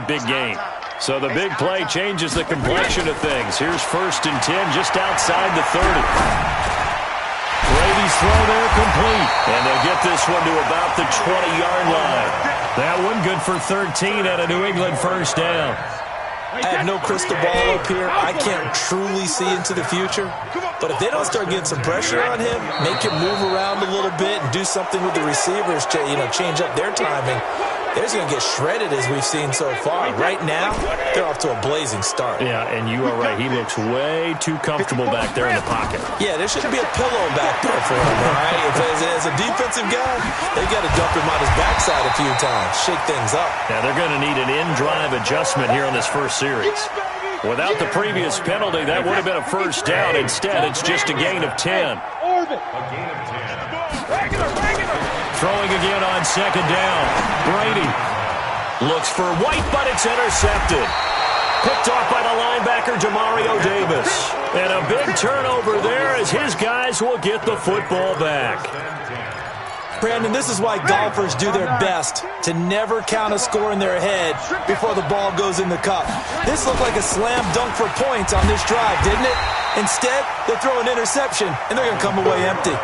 big gain. So the big play changes the complexion of things. Here's 1st and 10 just outside the 30. Brady's throw there complete. And they'll get this one to about the 20-yard line. That one good for 13 at a New England 1st down. I have no crystal ball up here. I can't truly see into the future. But if they don't start getting some pressure on him, make him move around a little bit and do something with the receivers, change up their timing, they're just going to get shredded as we've seen so far. Right now, they're off to a blazing start. Yeah, and you are right. He looks way too comfortable back there in the pocket. Yeah, there shouldn't be a pillow back there for him, all right? As a defensive guy, they've got to dump him on his backside a few times, shake things up. Now, they're going to need an in-drive adjustment here in this first series. Without the previous penalty, that would have been a 1st down. Instead, it's just a gain of 10. Throwing again on 2nd down. Brady looks for White, but it's intercepted. Picked off by the linebacker, Demario Davis. And a big turnover there as his guys will get the football back. Brandon, this is why golfers do their best to never count a score in their head before the ball goes in the cup. This looked like a slam dunk for points on this drive, didn't it? Instead, they throw an interception, and they're going to come away empty.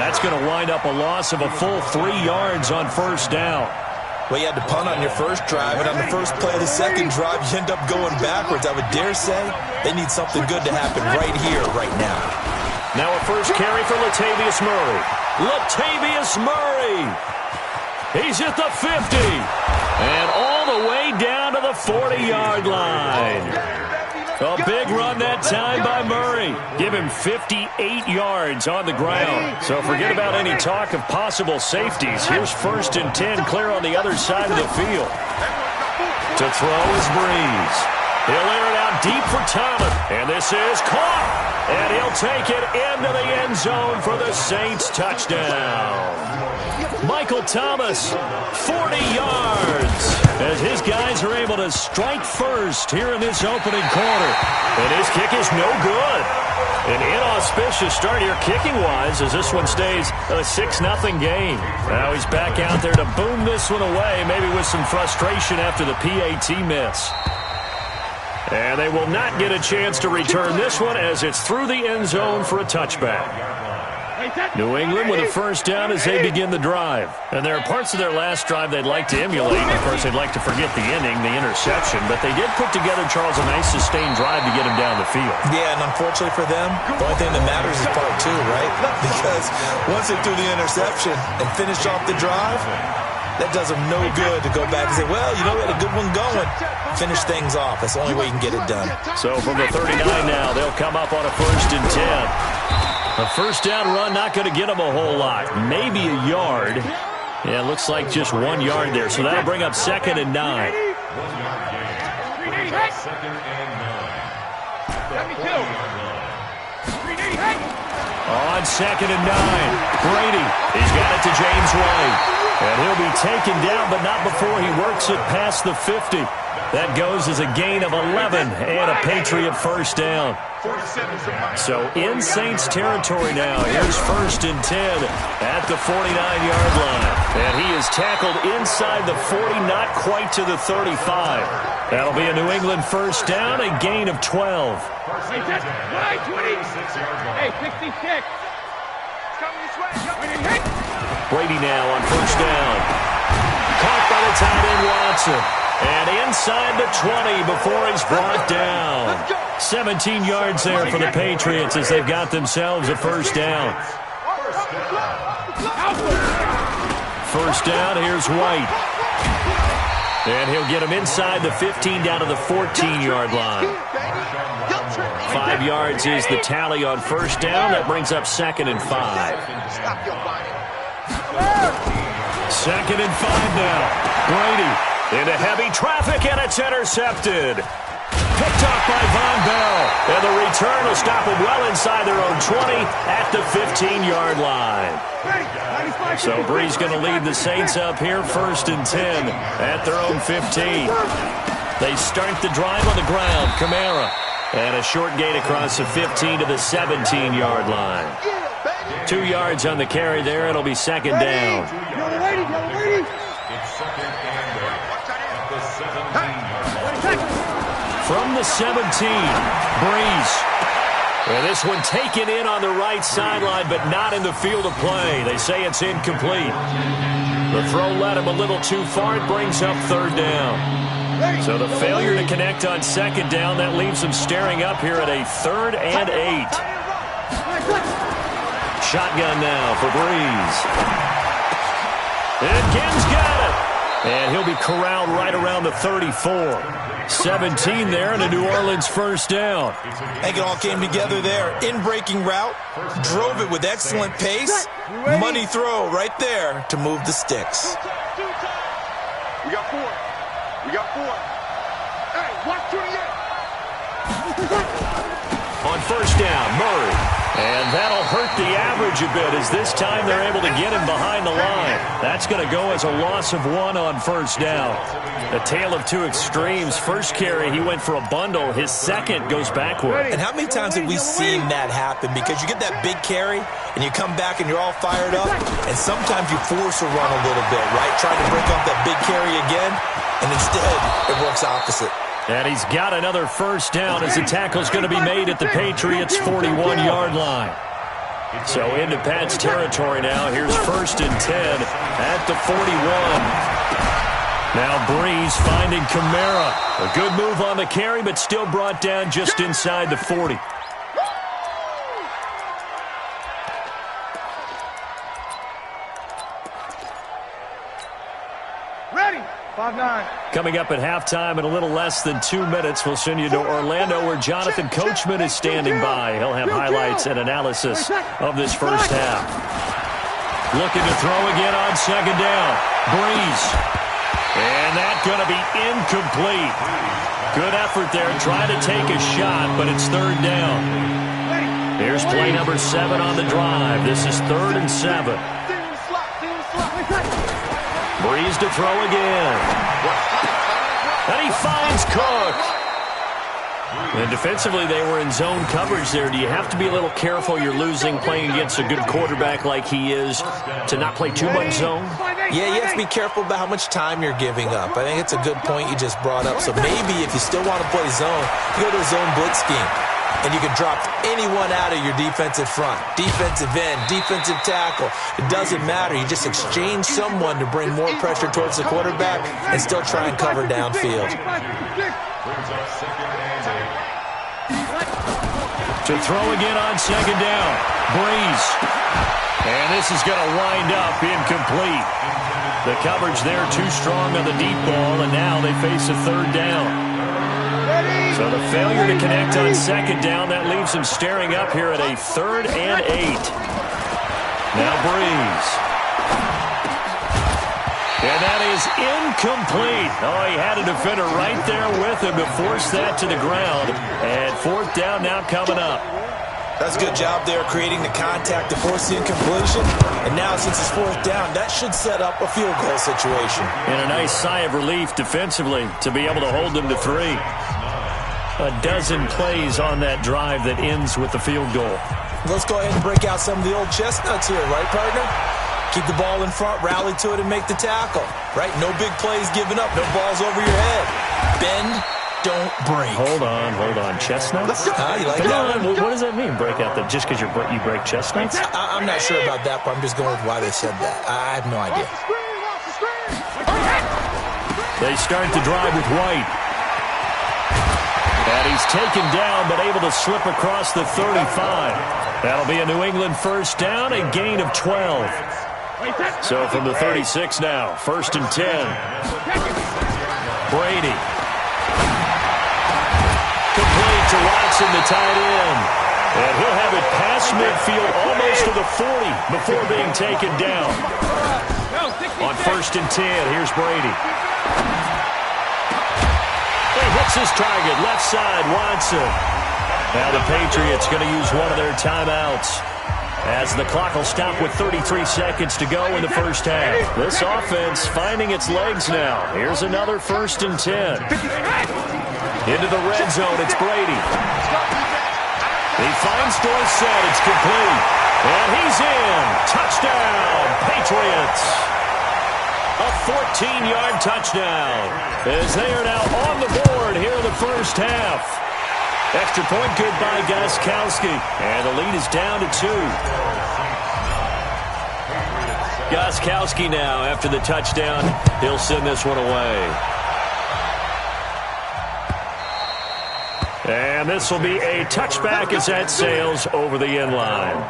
That's going to wind up a loss of a full 3 yards on 1st down. Well, you had to punt on your first drive, and on the first play of the second drive, you end up going backwards. I would dare say they need something good to happen right here, right now. Now a first carry for Latavius Murray. Latavius Murray. He's at the 50. And all the way down to the 40-yard line. A big run that time by Murray. Give him 58 yards on the ground. So forget about any talk of possible safeties. Here's 1st and 10 clear on the other side of the field. To throw is Breeze. He'll air it out deep for Thomas. And this is caught. And he'll take it into the end zone for the Saints touchdown. Michael Thomas, 40 yards, as his guys are able to strike first here in this opening quarter. And his kick is no good. An inauspicious start here kicking-wise as this one stays a 6-0 game. Now he's back out there to boom this one away, maybe with some frustration after the PAT miss. And they will not get a chance to return this one as it's through the end zone for a touchback. New England with a 1st down as they begin the drive. And there are parts of their last drive they'd like to emulate. Of course, they'd like to forget the inning, the interception. But they did put together, Charles, a nice sustained drive to get him down the field. Yeah, and unfortunately for them, the only thing that matters is part 2, right? Because once they threw the interception and finished off the drive, that does them no good to go back and say, well, we had a good one going. Finish things off. That's the only way you can get it done. So from the 39 now, they'll come up on a 1st and 10. A 1st down run, not going to get them a whole lot. Maybe a yard. Yeah, it looks like just 1 yard there. So that'll bring up 2nd and 9. On 2nd and 9, Brady, he's got it to James White. And he'll be taken down, but not before he works it past the 50. That goes as a gain of 11 and a Patriot 1st down. So in Saints territory now. Here's 1st and 10 at the 49-yard line. And he is tackled inside the 40, not quite to the 35. That'll be a New England 1st down, a gain of 12. Brady now on 1st down. Caught by the tight end Watson. And inside the 20 before he's brought down. 17 yards there for the Patriots as they've got themselves a 1st down. 1st down, here's White. And he'll get him inside the 15 down to the 14-yard line. 5 yards is the tally on 1st down. That brings up 2nd and 5. 2nd and 5 now. Brady into heavy traffic, and it's intercepted. Picked off by Von Bell. And the return will stop them well inside their own 20 at the 15-yard line. So Bree's going to lead the Saints up here 1st and 10 at their own 15. They start the drive on the ground. Kamara. And a short gain across the 15 to the 17-yard line. 2 yards on the carry there. It'll be 2nd down. From the 17, Breeze. And this one taken in on the right sideline, but not in the field of play. They say it's incomplete. The throw led him a little too far. It brings up third down. So the failure to connect on second down, that leaves him staring up here at a 3rd and 8. Shotgun now for Breeze. And Ginn's got it. And he'll be corralled right around the 34. 17 there and a New Orleans first down. I think it all came together there. In-breaking route, drove it with excellent pace. Money throw right there to move the sticks. We got 4. We got 4. Hey, watch 28. On first down, Murray. And that'll hurt the average a bit as this time they're able to get him behind the line. That's going to go as a loss of 1 on first down. A tale of two extremes. First carry, he went for a bundle. His second goes backward. And how many times have we seen that happen? Because you get that big carry, and you come back and you're all fired up, and sometimes you force a run a little bit, right? Trying to break off that big carry again, and instead it works opposite. And he's got another first down as the tackle's going to be made at the Patriots' 41-yard line. So into Pat's territory now. Here's 1st and 10 at the 41. Now Breeze finding Kamara. A good move on the carry, but still brought down just inside the 40. Ready. 5-9. Coming up at halftime in a little less than 2 minutes, we'll send you to Orlando where Jonathan Coachman is standing by. He'll have highlights and analysis of this first half. Looking to throw again on second down. Breeze. And that's going to be incomplete. Good effort there trying to take a shot, but it's third down. Here's play number 7 on the drive. This is 3rd and 7. Breeze to throw again. And he finds Cook. And defensively, they were in zone coverage there. Do you have to be a little careful? You're losing playing against a good quarterback like he is to not play too much zone? Yeah, you have to be careful about how much time you're giving up. I think it's a good point you just brought up. So maybe if you still want to play zone, you go to a zone blitz scheme. And you can drop anyone out of your defensive front. Defensive end, defensive tackle. It doesn't matter. You just exchange someone to bring more pressure towards the quarterback and still try and cover downfield. To throw again on second down. Breeze. And this is going to wind up incomplete. The coverage there too strong on the deep ball, and now they face a third down. So the failure to connect on second down, that leaves him staring up here at a 3rd and 8. Now Breeze. And that is incomplete. Oh, he had a defender right there with him to force that to the ground. And 4th down now coming up. That's a good job there creating the contact to force the incompletion. And now since it's 4th down, that should set up a field goal situation. And a nice sigh of relief defensively to be able to hold them to 3. A dozen plays on that drive that ends with the field goal. Let's go ahead and break out some of the old chestnuts here, right, partner? Keep the ball in front, rally to it, and make the tackle, right? No big plays given up, no balls over your head. Bend, don't break. Hold on. Chestnuts? You like that one? What does that mean, break out? Just because you break chestnuts? I'm not sure about that, but I'm just going with why they said that. I have no idea. They start the drive with White. And he's taken down, but able to slip across the 35. That'll be a New England first down, a gain of 12. So from the 36 now, 1st and 10. Brady. Complete to Watson, the tight end. And he'll have it past midfield, almost to the 40, before being taken down. On 1st and 10, here's Brady. Hits his target, left side, Watson. Now the Patriots going to use one of their timeouts as the clock will stop with 33 seconds to go in the first half. This offense finding its legs now. Here's another 1st and 10. Into the red zone, it's Brady. He finds Dorsett, it's complete. And he's in. Touchdown, Patriots. A 14-yard touchdown as they are now on the board here in the first half. Extra point good by Gostkowski. And the lead is down to 2. Gostkowski now, after the touchdown, he'll send this one away. And this will be a touchback as that sails over the end line.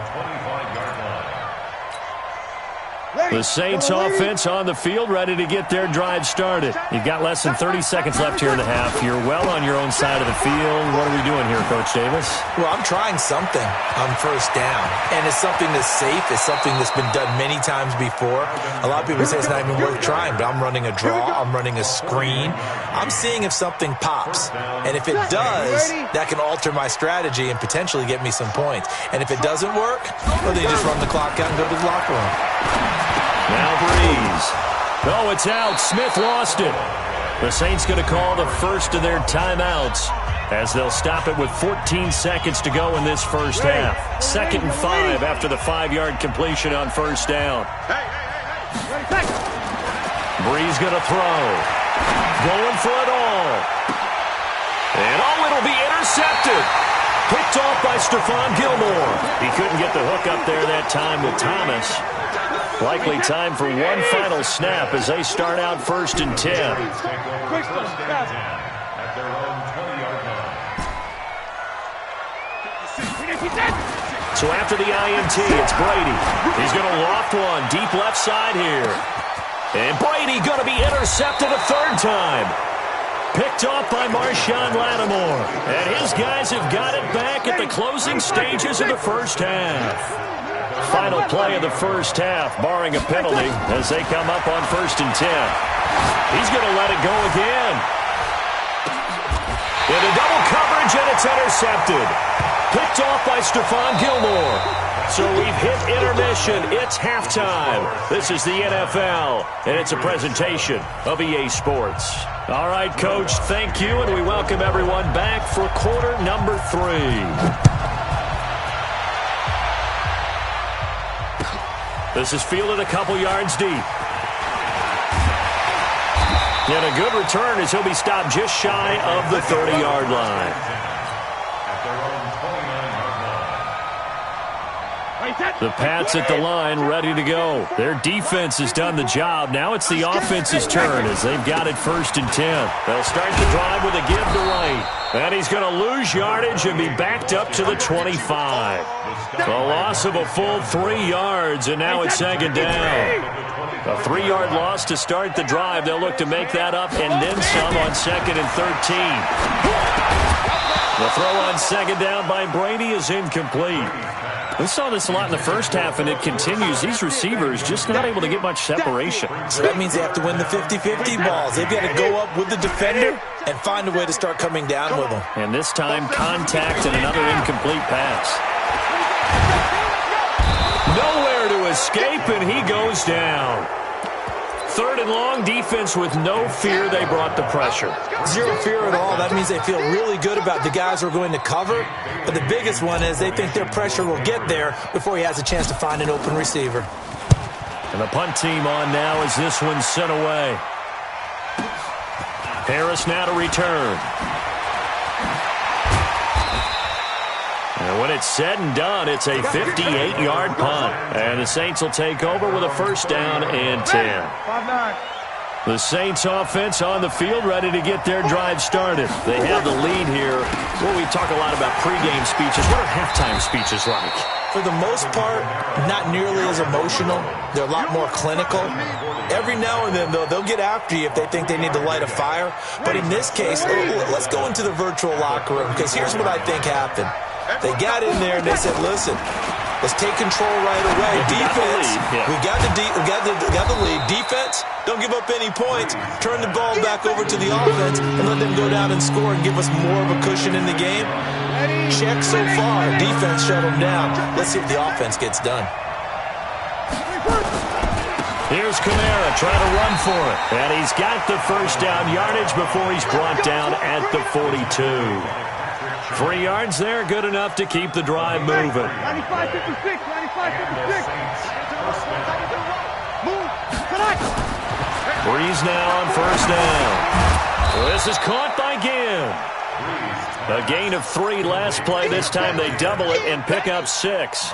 The Saints offense on the field, ready to get their drive started. You've got less than 30 seconds left here in the half. You're well on your own side of the field. What are we doing here, Coach Davis? Well, I'm trying something on first down, and it's something that's safe. It's something that's been done many times before. A lot of people say it's not even worth trying, but I'm running a draw. I'm running a screen. I'm seeing if something pops, and if it does, that can alter my strategy and potentially get me some points. And if it doesn't work, well, then you just run the clock out and go to the locker room. Now Breeze. Oh, it's out. Smith lost it. The Saints going to call the first of their timeouts as they'll stop it with 14 seconds to go in this first half. 2nd and 5 after the 5-yard completion on first down. Breeze going to throw. Going for it all. And it'll be intercepted. Picked off by Stephon Gilmore. He couldn't get the hook up there that time with Thomas. Likely time for one final snap as they start out 1st and 10. So after the INT, it's Brady. He's going to loft one deep left side here. And Brady going to be intercepted a 3rd time. Picked off by Marshawn Lattimore. And his guys have got it back at the closing stages of the first half. Final play of the first half, barring a penalty, as they come up on 1st and 10. He's going to let it go again. Into double coverage, and it's intercepted. Picked off by Stephon Gilmore. So we've hit intermission. It's halftime. This is the NFL, and it's a presentation of EA Sports. All right, Coach, thank you, and we welcome everyone back for quarter number 3. This is fielded a couple yards deep. And a good return as he'll be stopped just shy of the 30-yard line. The Pats at the line, ready to go. Their defense has done the job. Now it's the offense's turn as they've got it 1st and 10. They'll start the drive with a give to White. And he's going to lose yardage and be backed up to the 25. A loss of a full 3 yards, and now it's 2nd down. A 3-yard loss to start the drive. They'll look to make that up and then some on 2nd and 13. The throw on 2nd down by Brady is incomplete. We saw this a lot in the first half, and it continues. These receivers just not able to get much separation. So that means they have to win the 50-50 balls. They've got to go up with the defender and find a way to start coming down with them. And this time, contact and another incomplete pass. Nowhere to escape, and he goes down. 3rd and long, defense with no fear. They brought the pressure. Zero fear at all. That means they feel really good about the guys who are going to cover. But the biggest one is they think their pressure will get there before he has a chance to find an open receiver. And the punt team on now as this one's sent away. Harris now to return. And when it's said and done, it's a 58-yard punt. And the Saints will take over with a 1st down and 10. The Saints offense on the field, ready to get their drive started. They have the lead here. Well, we talk a lot about pregame speeches. What are halftime speeches like? For the most part, not nearly as emotional. They're a lot more clinical. Every now and then, though, they'll get after you if they think they need to light a fire. But in this case, let's go into the virtual locker room, because here's what I think happened. They got in there and they said, listen, let's take control right away. Defense, we got the lead. Defense, don't give up any points. Turn the ball back over to the offense and let them go down and score and give us more of a cushion in the game. Check so far. Defense shut them down. Let's see if the offense gets done. Here's Kamara trying to run for it. And he's got the 1st down yardage before he's brought down at the 42. 3 yards there, good enough to keep the drive moving. 95-56, 95-56. Breeze now on 1st down. This is caught by Ginn. A gain of 3 last play. This time they double it and pick up 6.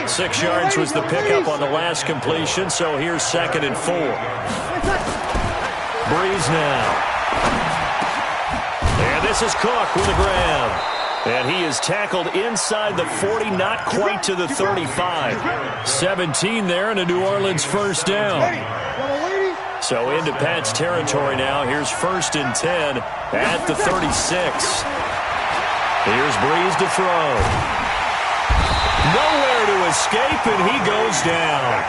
6 yards was the pickup on the last completion, so here's 2nd and 4. Breeze now. And this is Cook with a grab. And he is tackled inside the 40, not quite to the 35. 17 there and a New Orleans first down. So into Pat's territory now. Here's 1st and 10 at the 36. Here's Breeze to throw. Nowhere to escape, and he goes down.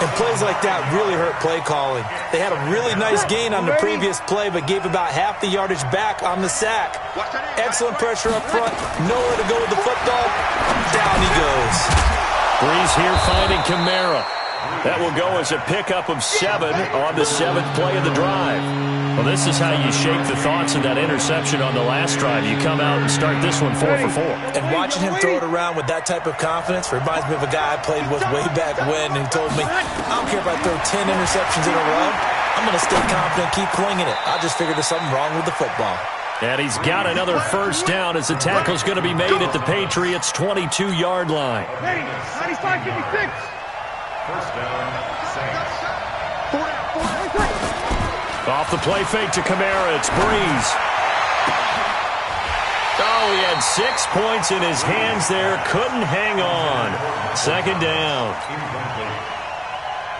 And plays like that really hurt play calling. They had a really nice gain on the previous play, but gave about half the yardage back on the sack. Excellent pressure up front. Nowhere to go with the football. Down he goes. Breeze here finding Kamara. That will go as a pickup of 7 on the 7th play of the drive. Well, this is how you shake the thoughts of that interception on the last drive. You come out and start this one 4 for 4. And watching him throw it around with that type of confidence reminds me of a guy I played with way back when who told me, I don't care if I throw 10 interceptions in a row. I'm going to stay confident, keep flinging it. I just figured there's something wrong with the football. And he's got another first down as the tackle's going to be made at the Patriots' 22-yard line. 95-56. First down, Saints. Off the play fake to Kamara, it's Breeze. Oh, he had 6 points in his hands there, couldn't hang on. 2nd down.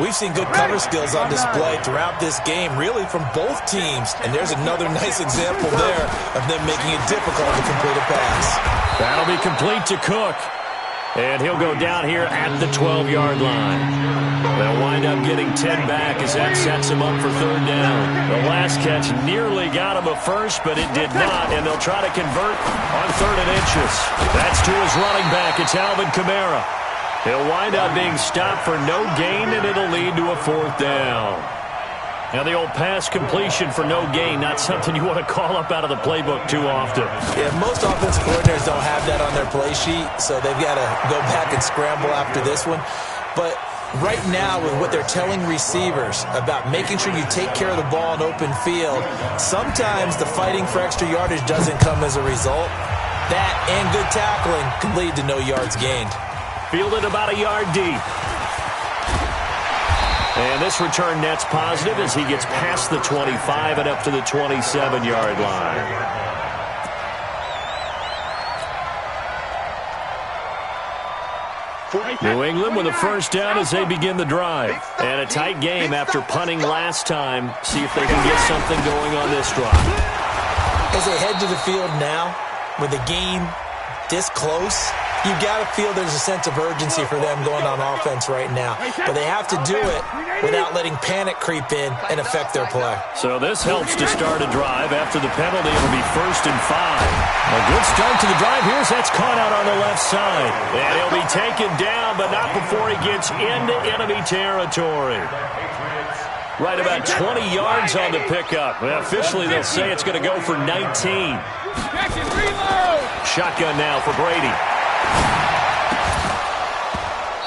We've seen good cover skills on display throughout this game, really from both teams. And there's another nice example there of them making it difficult to complete a pass. That'll be complete to Cook. And he'll go down here at the 12-yard line. They'll wind up getting 10 back as that sets him up for 3rd down. The last catch nearly got him a first, but it did not, and they'll try to convert on 3rd and inches. That's to his running back. It's Alvin Kamara. He'll wind up being stopped for no gain, and it'll lead to a 4th down. Now, the old pass completion for no gain, not something you want to call up out of the playbook too often. Yeah, most offensive coordinators don't have that on their play sheet, so they've got to go back and scramble after this one. But right now, with what they're telling receivers about making sure you take care of the ball in open field, sometimes the fighting for extra yardage doesn't come as a result. That and good tackling can lead to no yards gained. Fielded about a yard deep. And this return net's positive as he gets past the 25 and up to the 27-yard line. New England with a first down as they begin the drive. And a tight game after punting last time. See if they can get something going on this drive. As they head to the field now, with the game this close, you got to feel there's a sense of urgency for them going on offense right now. But they have to do it without letting panic creep in and affect their play. So this helps to start a drive. After the penalty, it'll be 1st and 5. A good start to the drive. Here's that's caught out on the left side. And he'll be taken down, but not before he gets into enemy territory. Right about 20 yards on the pickup. Well, officially, they'll say it's going to go for 19. Shotgun now for Brady.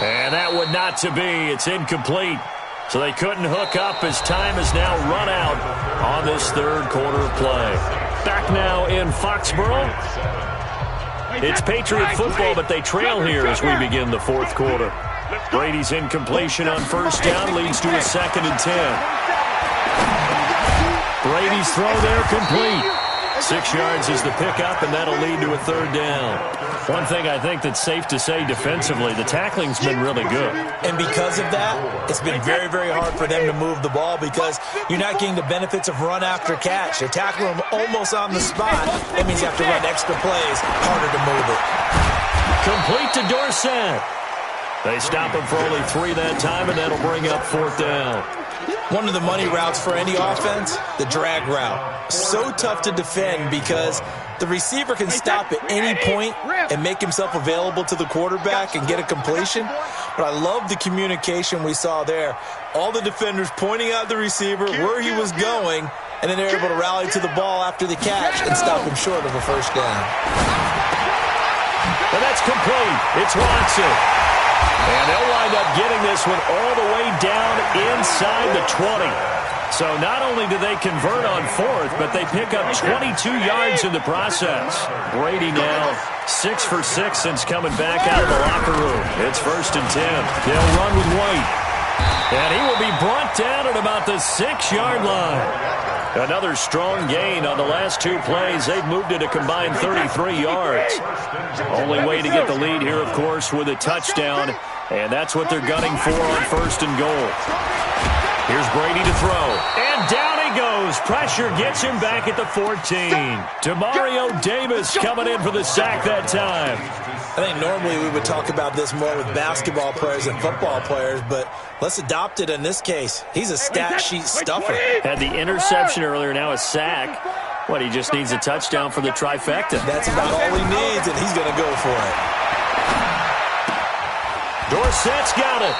And that one not to be. It's incomplete. So they couldn't hook up as time is now run out on this 3rd quarter of play. Back now in Foxborough. It's Patriot football, but they trail here as we begin the 4th quarter. Brady's incompletion on first down leads to a 2nd and 10. Brady's throw there complete. 6 yards is the pickup, and that'll lead to a 3rd down. One thing I think that's safe to say defensively, the tackling's been really good. And because of that, it's been very, very hard for them to move the ball because you're not getting the benefits of run after catch. You're tackling them almost on the spot. That means you have to run extra plays, harder to move it. Complete to Dorsett. They stop him for only 3 that time, and that'll bring up 4th down. One of the money routes for any offense, the drag route. So tough to defend because the receiver can stop at any point and make himself available to the quarterback and get a completion. But I love the communication we saw there. All the defenders pointing out the receiver, where he was going, and then they're able to rally to the ball after the catch and stop him short of a first down. And that's complete. It's Watson. And they'll wind up getting this one all the way down inside the 20. So not only do they convert on fourth, but they pick up 22 yards in the process. Brady now 6 for 6 since coming back out of the locker room. It's 1st and 10. They'll run with White. And he will be brought down at about the 6-yard line. Another strong gain on the last 2 plays. They've moved it a combined 33 yards. Only way to get the lead here, of course, with a touchdown. And that's what they're gunning for on 1st and goal. Here's Brady to throw. And down he goes. Pressure gets him back at the 14. Demario Davis coming in for the sack that time. I think normally we would talk about this more with basketball players and football players, but let's adopt it in this case. He's a stat sheet stuffer. Had the interception earlier, now a sack. What, he just needs a touchdown for the trifecta. That's about all he needs, and he's going to go for it. Dorsett's got it.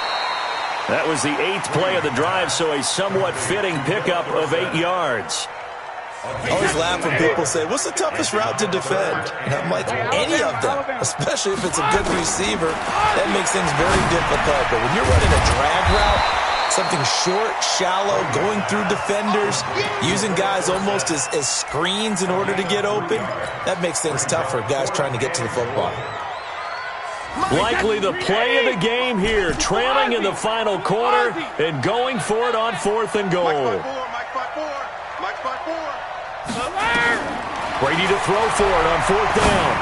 That was the 8th play of the drive, so a somewhat fitting pickup of 8 yards. I always laugh when people say, what's the toughest route to defend? And I'm like, any of them, especially if it's a good receiver. That makes things very difficult. But when you're running a drag route, something short, shallow, going through defenders, using guys almost as screens in order to get open, that makes things tough for guys trying to get to the football. Likely the play of the game here, trailing in the final quarter and going for it on 4th and goal. Brady to throw for it on 4th down.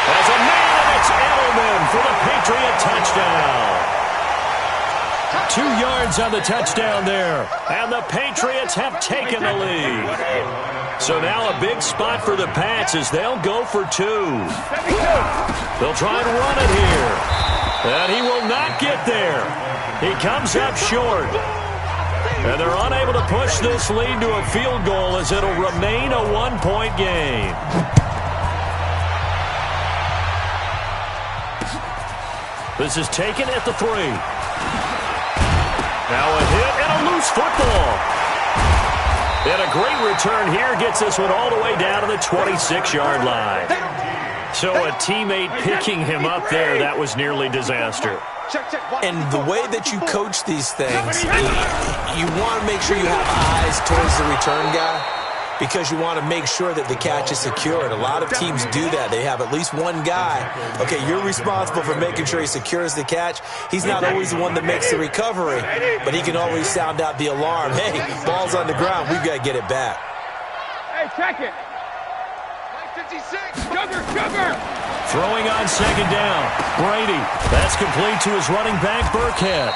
As a man, and it's Edelman for the Patriot touchdown. 2 yards on the touchdown there, and the Patriots have taken the lead. So now a big spot for the Pats as they'll go for 2. They'll try and run it here, and he will not get there. He comes up short. And they're unable to push this lead to a field goal as it'll remain a 1-point game. This is taken at the 3. Now a hit and a loose football. And a great return here gets this one all the way down to the 26-yard line. So a teammate picking him up there, that was nearly disaster. And the way that you coach these things, you want to make sure you have eyes towards the return guy because you want to make sure that the catch is secured. A lot of teams do that. They have at least one guy. Okay, you're responsible for making sure he secures the catch. He's not always the one that makes the recovery, but he can always sound out the alarm. Hey, ball's on the ground. We've got to get it back. Hey, check it. 56. Sugar. Throwing on 2nd down. Brady. That's complete to his running back, Burkhead.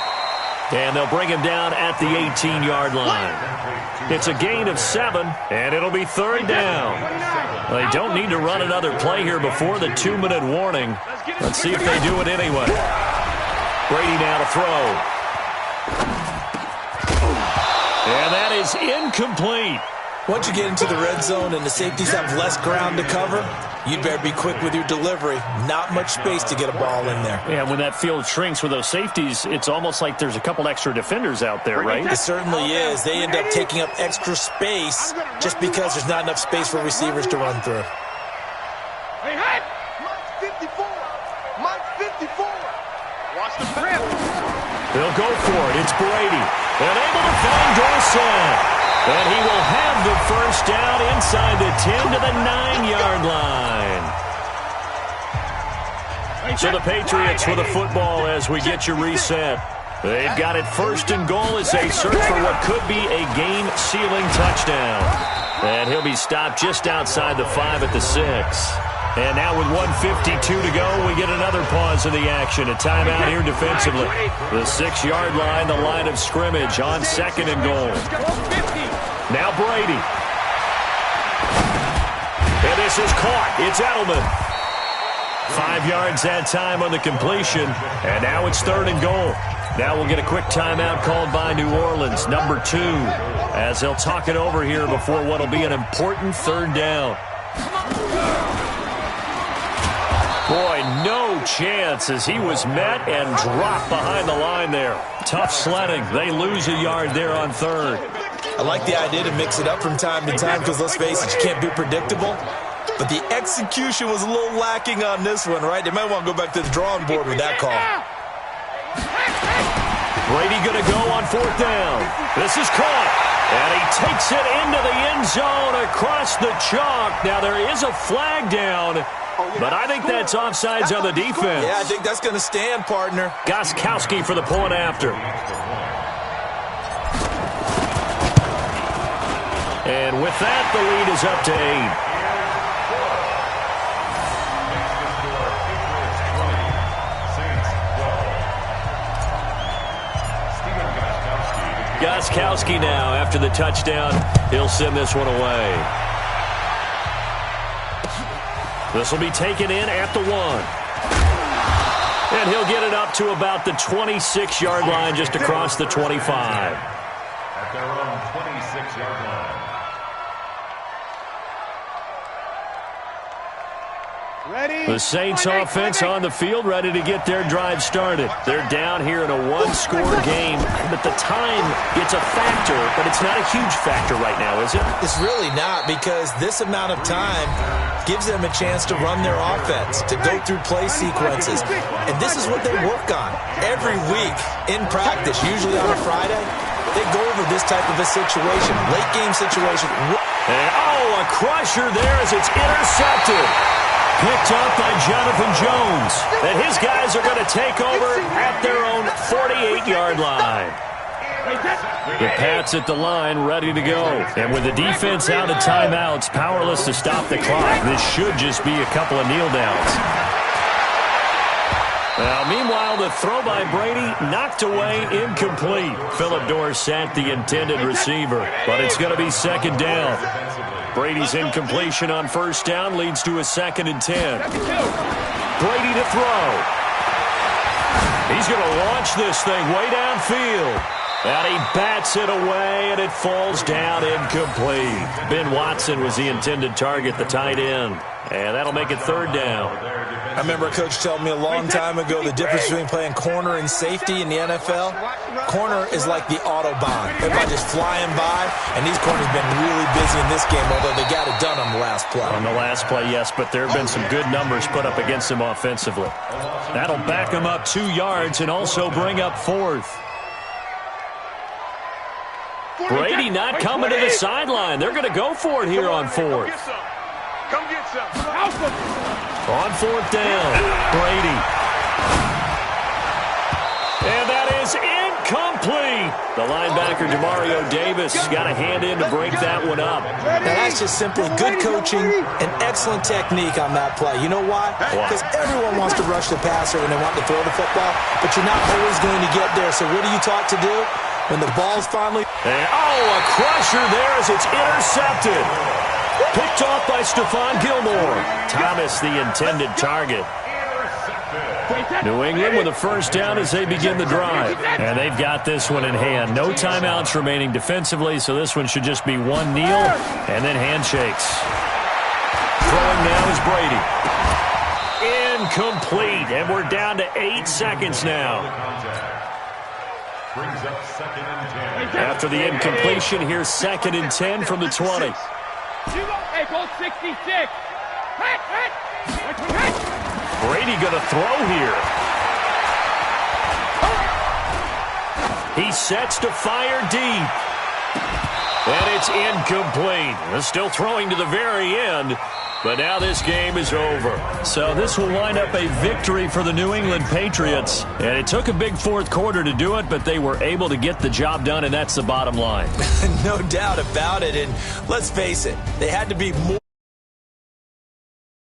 And they'll bring him down at the 18-yard line. It's a gain of 7, and it'll be 3rd down. They don't need to run another play here before the 2-minute warning. Let's see if they do it anyway. Brady now to throw. And that is incomplete. Once you get into the red zone and the safeties have less ground to cover, you'd better be quick with your delivery. Not much space to get a ball in there. Yeah, when that field shrinks with those safeties, it's almost like there's a couple extra defenders out there, right? It certainly is. They end up taking up extra space just because there's not enough space for receivers to run through. Hey, hey! Mike 54. Watch the Grip. They'll go for it. It's Brady. And able to find Dorsett. And he will have the first down inside the 10 to the 9-yard line. So the Patriots with the football as we get you reset. They've got it 1st and goal as they search for what could be a game-sealing touchdown. And he'll be stopped just outside the 5 at the 6. And now with 1:52 to go, we get another pause of the action. A timeout here defensively. The 6-yard line, the line of scrimmage on 2nd and goal. Now Brady. And this is caught. It's Edelman. 5 yards that time on the completion. And now it's 3rd and goal. Now we'll get a quick timeout called by New Orleans, number 2, as they'll talk it over here before what will be an important 3rd down. Boy, no chance as he was met and dropped behind the line there. Tough sledding. They lose a yard there on 3rd. I like the idea to mix it up from time to time because, let's face it, you can't be predictable. but the execution was a little lacking on this one, right? They might want to go back to the drawing board with that call. Brady going to go on 4th down. This is caught, and he takes it into the end zone across the chalk. Now, there is a flag down, but I think that's offsides on the defense. Yeah, I think that's going to stand, partner. Gostkowski for the point after. And with that, the lead is up to 8. Gostkowski now, after the touchdown, he'll send this one away. This will be taken in at the 1. And he'll get it up to about the 26-yard line, just across the 25. At their own 26-yard line. Ready? The Saints offense on the field, ready to get their drive started. They're down here in a one-score game, but the time gets a factor, but it's not a huge factor right now, is it? It's really not, because this amount of time gives them a chance to run their offense, to go through play sequences. And this is what they work on every week in practice, usually on a Friday. They go over this type of a situation, late game situation. And, a crusher there as it's intercepted. Picked up by Jonathan Jones. And his guys are going to take over at their own 48-yard line. The Pats at the line, ready to go. And with the defense out of timeouts, powerless to stop the clock, this should just be a couple of kneel downs. Now, meanwhile, the throw by Brady knocked away, incomplete. Phillip Dorsett, the intended receiver, but it's going to be 2nd down. Brady's incompletion on 1st down leads to a 2nd and 10. Brady to throw. He's going to launch this thing way downfield. And he bats it away, and it falls down incomplete. Ben Watson was the intended target, the tight end. And that'll make it 3rd down. I remember a coach telling me a long time ago the difference between playing corner and safety in the NFL. Corner is like the Autobahn. Everybody just flying by, and these corners have been really busy in this game, although they got it done on the last play. On the last play, yes, but there have been some good numbers put up against them offensively. That'll back them up 2 yards and also bring up 4th. Brady not coming to the sideline. They're going to go for it here on 4th. Come get some. On 4th down, Brady. And that is incomplete. The linebacker, Demario Davis, got a hand in to break that one up. Now, that's just simply good coaching and excellent technique on that play. You know why? Because everyone wants to rush the passer when they want to throw the football, but you're not always going to get there. So what are you taught to do? When the ball's finally... And, a crusher there as it's intercepted. Picked off by Stephon Gilmore. Thomas, the intended target. New England with a 1st down as they begin the drive. And they've got this one in hand. No timeouts remaining defensively, so this one should just be one kneel and then handshakes. Throwing now is Brady. Incomplete, and we're down to 8 seconds now. After the incompletion, here's 2nd and 10 from the 20. Hey, Colt 66. Brady going to throw here. He sets to fire deep. And it's incomplete. They're still throwing to the very end. But now this game is over. So this will wind up a victory for the New England Patriots. And it took a big 4th quarter to do it, but they were able to get the job done, and that's the bottom line. No doubt about it. And let's face it, they had to be more.